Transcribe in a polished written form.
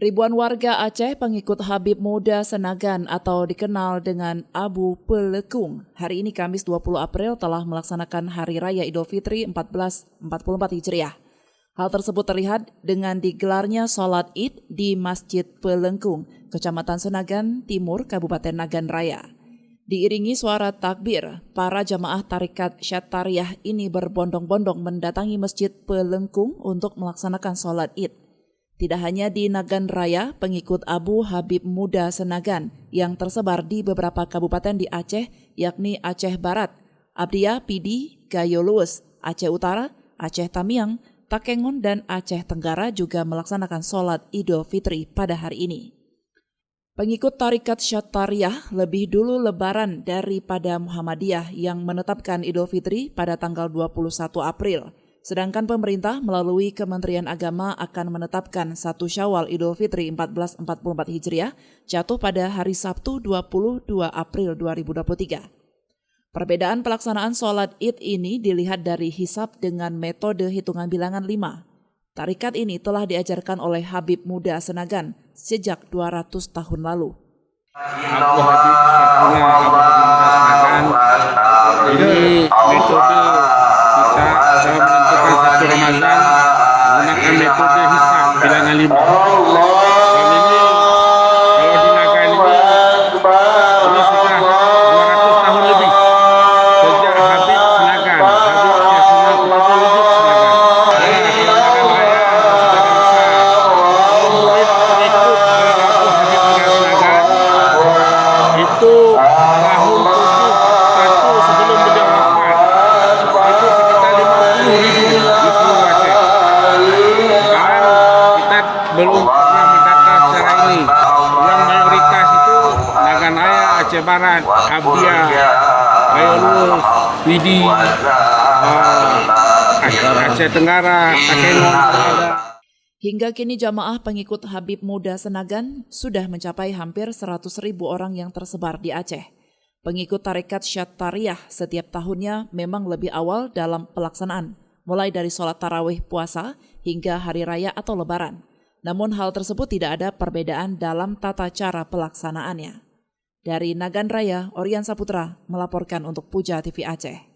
Ribuan warga Aceh pengikut Habib Muda Senagan atau dikenal dengan Abu Pelekung hari ini Kamis 20 April telah melaksanakan Hari Raya Idul Fitri 1444 Hijriah. Hal tersebut terlihat dengan digelarnya sholat Id di Masjid Pelengkung, Kecamatan Senagan Timur, Kabupaten Nagan Raya. Diiringi suara takbir, para jamaah Tarikat Syattariyah ini berbondong-bondong mendatangi Masjid Pelengkung untuk melaksanakan sholat Id. Tidak hanya di Nagan Raya, pengikut Abu Habib Muda Senagan yang tersebar di beberapa kabupaten di Aceh, yakni Aceh Barat, Abdiya, Pidi, Gayo Luwes, Aceh Utara, Aceh Tamiang, Takengon, dan Aceh Tenggara juga melaksanakan sholat Idul Fitri pada hari ini. Pengikut Tarikat Syattariyah lebih dulu lebaran daripada Muhammadiyah yang menetapkan Idul Fitri pada tanggal 21 April. Sedangkan pemerintah melalui Kementerian Agama akan menetapkan 1 Syawal Idul Fitri 1444 Hijriah jatuh pada hari Sabtu 22 April 2023. Perbedaan pelaksanaan sholat Id ini dilihat dari hisab dengan metode hitungan bilangan 5. Tarikat ini telah diajarkan oleh Habib Muda Senagan sejak 200 tahun lalu. Abu Habib Senagan ini metode kita dalam menentukan satu Ramadan menggunakan metode hisab bilangan 5. Dan ini kalau di Nagan ini sudah 200 tahun lebih sejak Habib Senagan, Habib Syekh Sunan Kudus Senagan. Nagan Raya saudara besar, murid pengikut Abu Habib Muda Senagan itu tahun 71 sebelum beliau wafat. Itu sekitar 50.000 di seluruh Aceh. Sekarang kita belum pernah mendata secara ini. Yang mayoritas itu Nagan Raya, Aceh Barat, Abdiya, Gayo Luwes, Pidi, Aceh Tenggara, Takengon ada. Hingga kini jamaah pengikut Habib Muda Senagan sudah mencapai hampir 100.000 orang yang tersebar di Aceh. Pengikut Tarikat Syattariyah setiap tahunnya memang lebih awal dalam pelaksanaan, mulai dari sholat tarawih puasa hingga hari raya atau lebaran. Namun hal tersebut tidak ada perbedaan dalam tata cara pelaksanaannya. Dari Nagan Raya, Orian Saputra melaporkan untuk Puja TV Aceh.